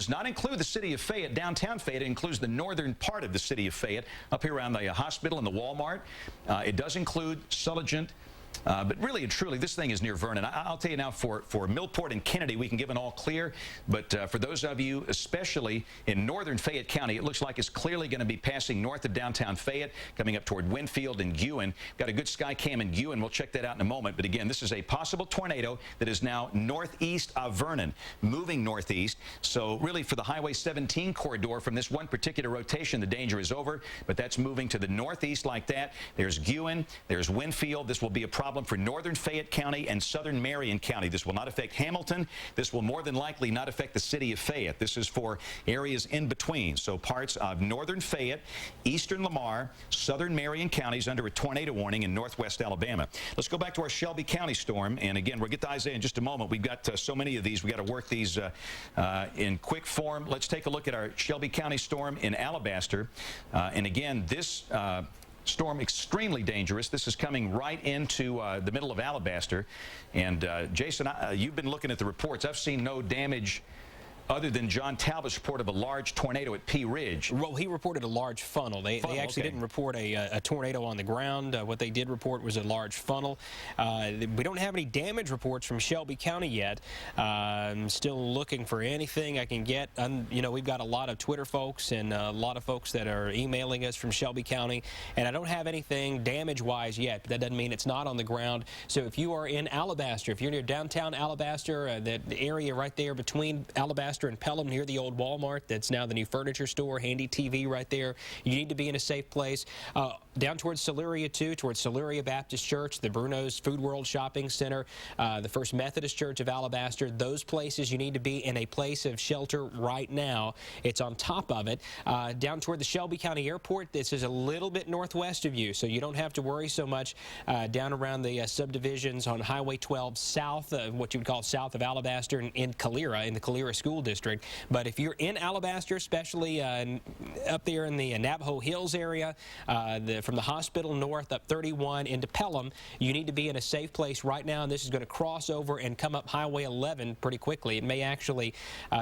does not include the city of Fayette, downtown Fayette. It includes the northern part of the city of Fayette, up here around the hospital and the Walmart. It does include Sulligent. But really and truly, this thing is near Vernon. I'll tell you now, for Millport and Kennedy, we can give an all clear. But for those of you, especially in northern Fayette County, it looks like it's clearly going to be passing north of downtown Fayette, coming up toward Winfield and Guin. Got a good sky cam in Guin. We'll check that out in a moment. But again, this is a possible tornado that is now northeast of Vernon, moving northeast. So really, for the Highway 17 corridor, from this one particular rotation, the danger is over. But that's moving to the northeast like that. There's Guin. There's Winfield. This will be a problem for northern Fayette County and southern Marion County. This will not affect Hamilton. This will more than likely not affect the city of Fayette. This is for areas in between. So parts of northern Fayette, eastern Lamar, southern Marion counties under a tornado warning in northwest Alabama. Let's go back to our Shelby County storm. And again, we'll get to Isaiah in just a moment. We've got so many of these. We've got to work these in quick form. Let's take a look at our Shelby County storm in Alabaster. And again, this storm extremely dangerous. This is coming right into the middle of Alabaster. And Jason, you've been looking at the reports. I've seen no damage other than John Talbot's report of a large tornado at Pea Ridge. Well, he reported a large funnel. They actually didn't report a tornado on the ground. What they did report was a large funnel. We don't have any damage reports from Shelby County yet. I'm still looking for anything I can get. You know, we've got a lot of Twitter folks and a lot of folks that are emailing us from Shelby County, and I don't have anything damage-wise yet, but that doesn't mean it's not on the ground. So if you are in Alabaster, if you're near downtown Alabaster, the area right there between Alabaster and Pelham, near the old Walmart that's now the new furniture store, handy TV right there, you need to be in a safe place. Down towards Siluria too, towards Siluria Baptist Church, the Bruno's Food World Shopping Center, the First Methodist Church of Alabaster, those places you need to be in a place of shelter right now. It's on top of it. Down toward the Shelby County Airport, this is a little bit northwest of you, so you don't have to worry so much down around the subdivisions on Highway 12 south, what you would call south of Alabaster, in Calera, in the Calera School District. But if you're in Alabaster, especially up there in the Navajo Hills area, from the hospital north up 31 into Pelham, you need to be in a safe place right now, and this is going to cross over and come up Highway 11 pretty quickly. It may actually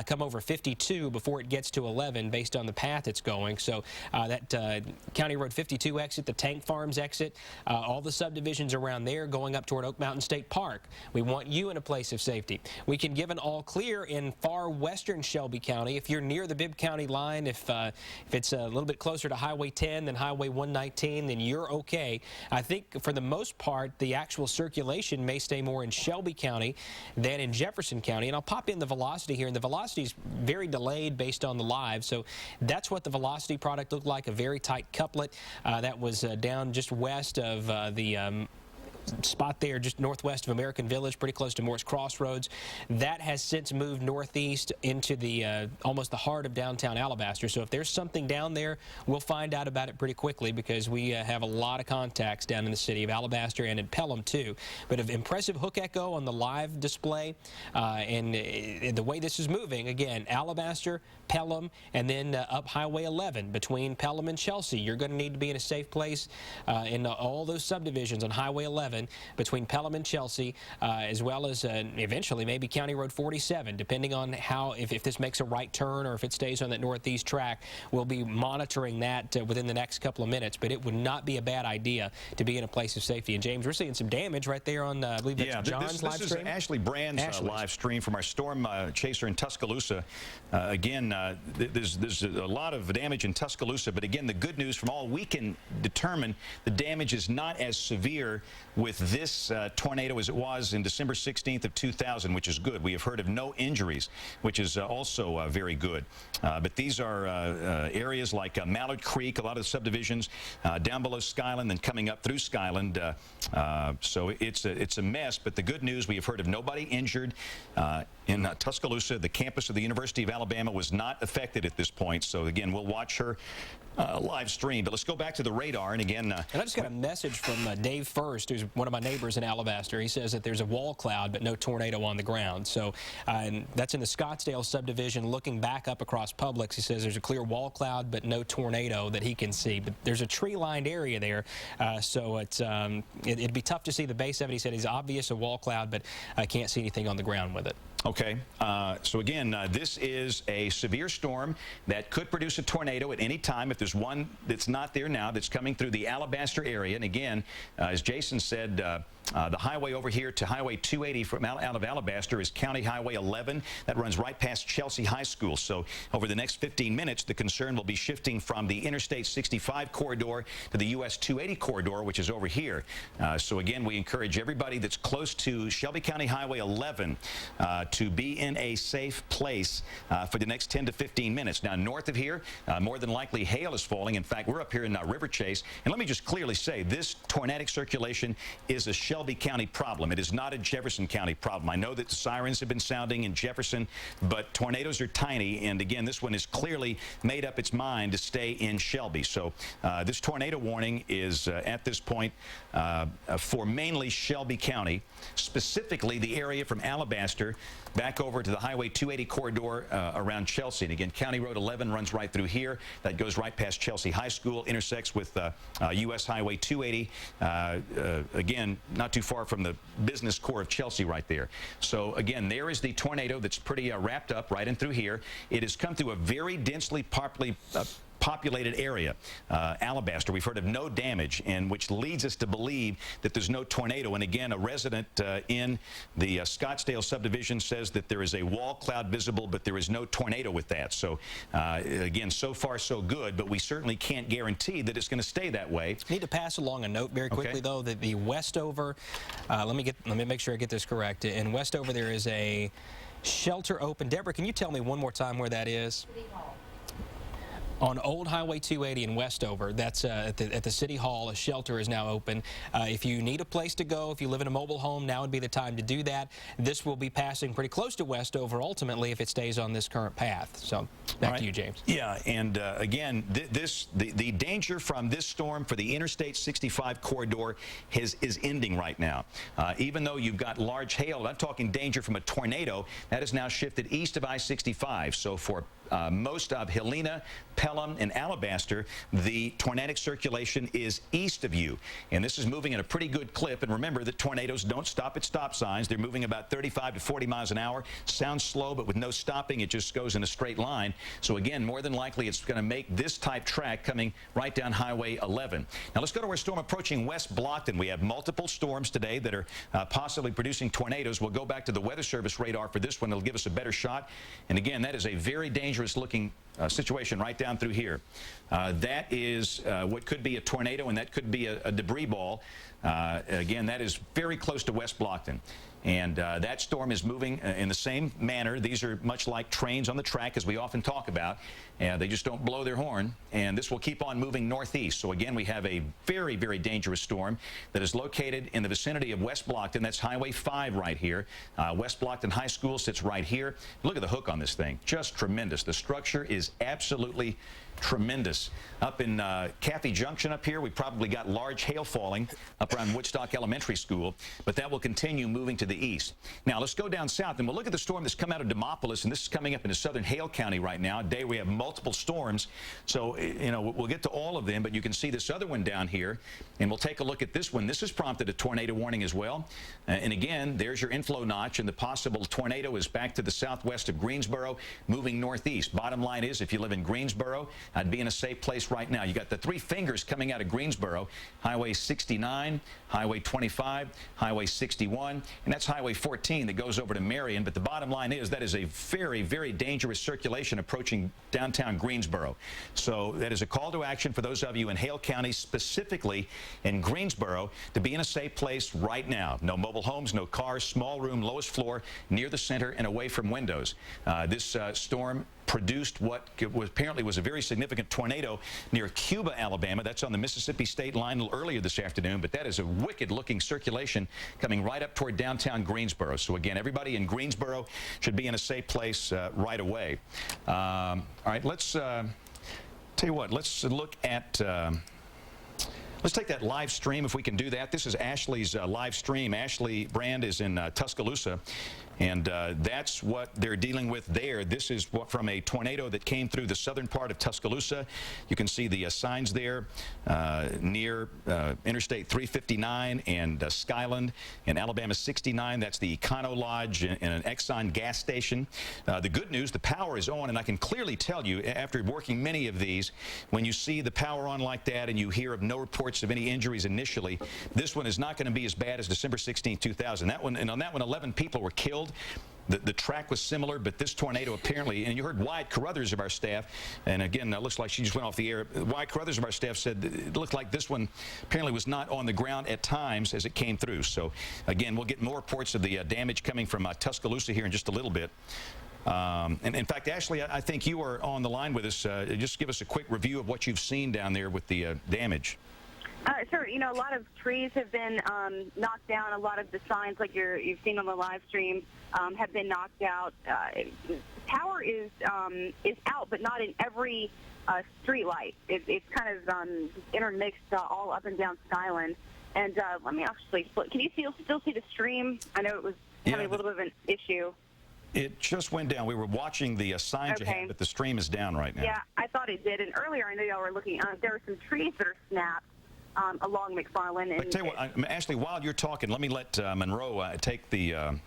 come over 52 before it gets to 11 based on the path it's going. So that County Road 52 exit, the Tank Farms exit, all the subdivisions around there going up toward Oak Mountain State Park. We want you in a place of safety. We can give an all clear in far western Shelby County. If you're near the Bibb County line, if it's a little bit closer to Highway 10 than Highway 119, then you're okay. I think for the most part, the actual circulation may stay more in Shelby County than in Jefferson County. And I'll pop in the velocity here, and the velocity is very delayed based on the live. So that's what the velocity product looked like, a very tight couplet that was down just west of the spot there just northwest of American Village, pretty close to Morris Crossroads. That has since moved northeast into the almost the heart of downtown Alabaster. So if there's something down there, we'll find out about it pretty quickly, because we have a lot of contacts down in the city of Alabaster and in Pelham too. But an impressive hook echo on the live display, and the way this is moving, again, Alabaster, Pelham, and then up Highway 11 between Pelham and Chelsea. You're going to need to be in a safe place in all those subdivisions on Highway 11 between Pelham and Chelsea, as well as eventually maybe County Road 47, depending on how, if this makes a right turn or if it stays on that northeast track. We'll be monitoring that within the next couple of minutes, but it would not be a bad idea to be in a place of safety. And James, we're seeing some damage right there on, I believe that's John's live stream. This is Ashley Brand's live stream from our storm chaser in Tuscaloosa. Again, there's a lot of damage in Tuscaloosa, but again, the good news from all we can determine, the damage is not as severe with this tornado as it was in December 16th of 2000, which is good. We have heard of no injuries, which is also very good. But these are areas like Mallard Creek, a lot of the subdivisions down below Skyland, then coming up through Skyland. So it's a mess, but the good news, we have heard of nobody injured in Tuscaloosa. The campus of the University of Alabama was not affected at this point. So again, we'll watch her live stream. But let's go back to the radar. And again, and I just got a message from Dave First, who's one of my neighbors in Alabaster. He says that there's a wall cloud but no tornado on the ground. So and that's in the Scottsdale subdivision. Looking back up across Publix, he says there's a clear wall cloud but no tornado that he can see. But there's a tree-lined area there, so it'd be tough to see the base of it. He said it's obvious a wall cloud, but I can't see anything on the ground with it. Okay, so again, this is a severe storm that could produce a tornado at any time. If there's one that's not there now that's coming through the Alabaster area, and again, as Jason said, the highway over here to Highway 280 from out of Alabaster is County Highway 11. That runs right past Chelsea High School. So over the next 15 minutes, the concern will be shifting from the Interstate 65 corridor to the US 280 corridor, which is over here. So again, we encourage everybody that's close to Shelby County Highway 11 to be in a safe place for the next 10 to 15 minutes. Now, north of here, more than likely hail is falling. In fact, we're up here in River Chase. And let me just clearly say, this tornadic circulation is a Shelby County problem. It is not a Jefferson County problem. I know that the sirens have been sounding in Jefferson, but tornadoes are tiny. And again, this one has clearly made up its mind to stay in Shelby. So this tornado warning is at this point for mainly Shelby County, specifically the area from Alabaster back over to the Highway 280 corridor around Chelsea. And again, County Road 11 runs right through here. That goes right past Chelsea High School, intersects with US Highway 280. Again, not too far from the business core of Chelsea right there. So again, there is the tornado that's pretty wrapped up right in through here. It has come through a very densely populated area, Alabaster. We've heard of no damage, and which leads us to believe that there's no tornado. And again, a resident in the Scottsdale subdivision says that there is a wall cloud visible, but there is no tornado with that. So again, so far so good, but we certainly can't guarantee that it's going to stay that way. I need to pass along a note very quickly, though, that the Westover, let me make sure I get this correct. In Westover, there is a shelter open. Deborah, can you tell me one more time where that is? City Hall. On Old Highway 280 in Westover, that's at the City Hall, a shelter is now open. If you need a place to go, if you live in a mobile home, now would be the time to do that. This will be passing pretty close to Westover, ultimately, if it stays on this current path. So, back to you, James. Yeah, and again, the danger from this storm for the Interstate 65 corridor is ending right now. Even though you've got large hail, I'm talking danger from a tornado, that has now shifted east of I-65. So for most of Helena, Pelham, and Alabaster, the tornadic circulation is east of you. And this is moving at a pretty good clip. And remember that tornadoes don't stop at stop signs. They're moving about 35 to 40 miles an hour. Sounds slow, but with no stopping, it just goes in a straight line. So again, more than likely, it's going to make this type track coming right down Highway 11. Now let's go to our storm approaching West Blockton. We have multiple storms today that are possibly producing tornadoes. We'll go back to the Weather Service radar for this one. It'll give us a better shot. And again, that is a very dangerous looking situation right down through here. That is what could be a tornado, and that could be a debris ball. Again, that is very close to West Blockton. And that storm is moving in the same manner. These are much like trains on the track, as we often talk about. They just don't blow their horn. And this will keep on moving northeast. So again, we have a very, very dangerous storm that is located in the vicinity of West Blockton. That's Highway 5 right here. West Blockton High School sits right here. Look at the hook on this thing. Just tremendous. The structure is absolutely tremendous. Up in Cathy Junction up here, we probably got large hail falling up around Woodstock Elementary School, but that will continue moving to the east. Now, let's go down south, and we'll look at the storm that's come out of Demopolis, and this is coming up into southern Hale County right now. Today, we have multiple storms, so, you know, we'll get to all of them, but you can see this other one down here, and we'll take a look at this one. This has prompted a tornado warning as well, and again, there's your inflow notch, and the possible tornado is back to the southwest of Greensboro, moving northeast. Bottom line is, if you live in Greensboro, I'd be in a safe place right now. You got the three fingers coming out of Greensboro, Highway 69, Highway 25, Highway 61, and that's Highway 14 that goes over to Marion. But the bottom line is that is a very, very dangerous circulation approaching downtown Greensboro. So that is a call to action for those of you in Hale County, specifically in Greensboro, to be in a safe place right now. No mobile homes, no cars, small room, lowest floor, near the center and away from windows. This storm produced what apparently was a very significant tornado near Cuba, Alabama. That's on the Mississippi state line a little earlier this afternoon, but that is a wicked-looking circulation coming right up toward downtown Greensboro. So again, everybody in Greensboro should be in a safe place right away. All right, let's Tell you what, let's look at... let's take that live stream if we can do that. This is Ashley's live stream. Ashley Brand is in Tuscaloosa, and that's what they're dealing with there. This is from a tornado that came through the southern part of Tuscaloosa. You can see the signs there near Interstate 359 and Skyland and Alabama 69. That's the Econo Lodge and an Exxon gas station. The good news, the power is on, and I can clearly tell you, after working many of these, when you see the power on like that and you hear of no reports of any injuries initially, this one is not going to be as bad as December 16, 2000. That one, and on that one, 11 people were killed. The track was similar, but this tornado apparently, and you heard Wyatt Carruthers of our staff, and again, it looks like she just went off the air. Wyatt Carruthers of our staff said it looked like this one apparently was not on the ground at times as it came through. So again, we'll get more reports of the damage coming from Tuscaloosa here in just a little bit. And in fact, Ashley, I think you are on the line with us. Just give us a quick review of what you've seen down there with the damage. Sure. You know, a lot of trees have been knocked down. A lot of the signs, like you've seen on the live stream, have been knocked out. Power is out, but not in every street light. It's kind of intermixed all up and down Skyland. And let me actually – can you still see the stream? I know it was having a little bit of an issue. It just went down. We were watching the signs you had, but the stream is down right now. Yeah, I thought it did. And earlier, I know y'all were looking – there were some trees that are snapped along McFarland. And tell you what, Ashley, while you're talking, let me let Monroe take the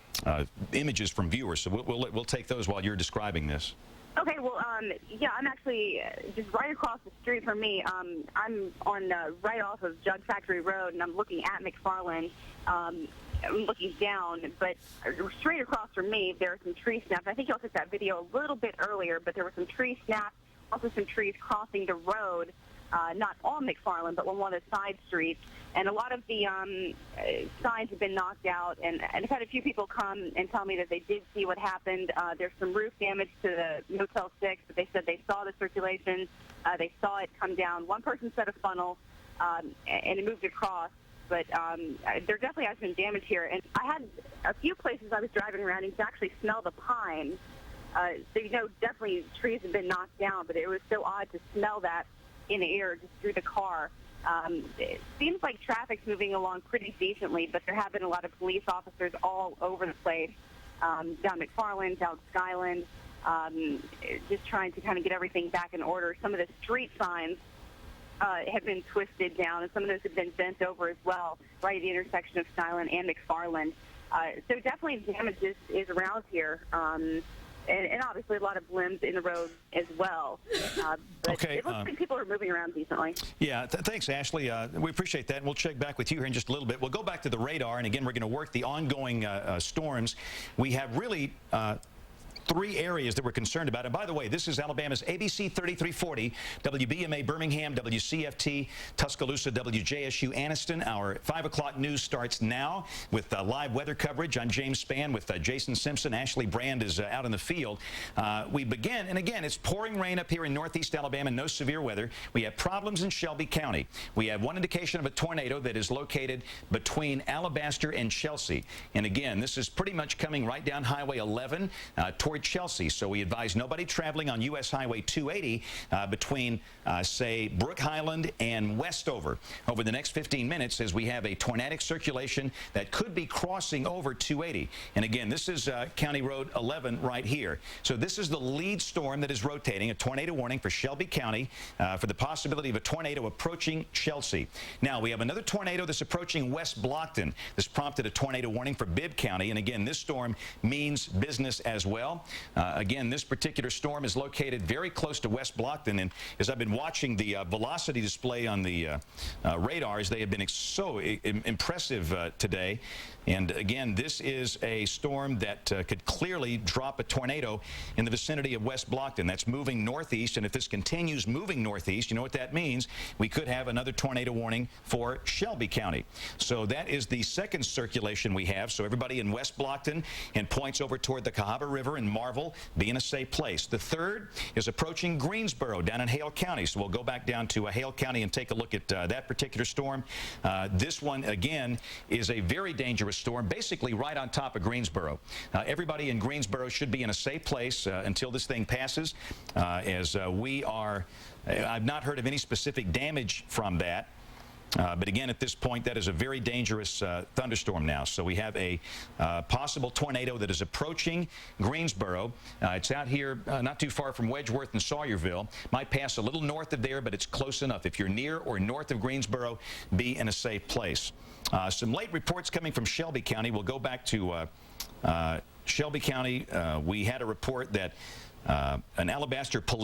images from viewers. So we'll take those while you're describing this. Okay, well, yeah, I'm actually just right across the street from me. I'm on right off of Jug Factory Road, and I'm looking at McFarland. I'm looking down, but straight across from me, there are some tree snaps. I think y'all took that video a little bit earlier, but there were some tree snaps, also some trees crossing the road. Not on McFarland, but on one of the side streets. And a lot of the signs have been knocked out. And I've had a few people come and tell me that they did see what happened. There's some roof damage to the Motel 6, but they said they saw the circulation. They saw it come down. One person said a funnel, and it moved across. But there definitely has been damage here. And I had a few places I was driving around and you could actually smell the pines. So, you know, definitely trees have been knocked down, but it was so odd to smell that in the air just through the car. It seems like traffic's moving along pretty decently, but there have been a lot of police officers all over the place, down McFarland, down Skyland, just trying to kind of get everything back in order. Some of the street signs have been twisted down, and some of those have been bent over as well, right at the intersection of Skyland and McFarland. So definitely damage is around here. And obviously a lot of limbs in the road as well. But okay, it looks like people are moving around decently. Yeah, thanks, Ashley. We appreciate that, and we'll check back with you here in just a little bit. We'll go back to the radar, and again, we're going to work the ongoing storms. We have really... three areas that we're concerned about. And by the way, this is Alabama's ABC 3340, WBMA Birmingham, WCFT Tuscaloosa, WJSU Anniston. Our 5 o'clock news starts now with live weather coverage. I'm James Spann with Jason Simpson. Ashley Brand is out in the field. We begin, and again, it's pouring rain up here in northeast Alabama, no severe weather. We have problems in Shelby County. We have one indication of a tornado that is located between Alabaster and Chelsea. And again, this is pretty much coming right down Highway 11 toward Chelsea. So we advise nobody traveling on U.S. Highway 280 between, say, Brook Highland and Westover over the next 15 minutes as we have a tornadic circulation that could be crossing over 280. And again, this is County Road 11 right here. So this is the lead storm that is rotating, a tornado warning for Shelby County for the possibility of a tornado approaching Chelsea. Now, we have another tornado that's approaching West Blockton. This prompted a tornado warning for Bibb County. And again, this storm means business as well. Again, this particular storm is located very close to West Blockton, and as I've been watching the velocity display on the radars, they have been so impressive today. And again, this is a storm that could clearly drop a tornado in the vicinity of West Blockton. That's moving northeast, and if this continues moving northeast, you know what that means? We could have another tornado warning for Shelby County. So that is the second circulation we have. So everybody in West Blockton and points over toward the Cahaba River and Marvel, be in a safe place. The third is approaching Greensboro down in Hale County. So we'll go back down to Hale County and take a look at that particular storm. This one, again, is a very dangerous storm, basically right on top of Greensboro. Everybody in Greensboro should be in a safe place until this thing passes, I've not heard of any specific damage from that. But again, at this point, that is a very dangerous thunderstorm now. So we have a possible tornado that is approaching Greensboro. It's out here not too far from Wedgeworth and Sawyerville. Might pass a little north of there, but it's close enough. If you're near or north of Greensboro, be in a safe place. Some late reports coming from Shelby County. We'll go back to Shelby County. We had a report that an Alabaster police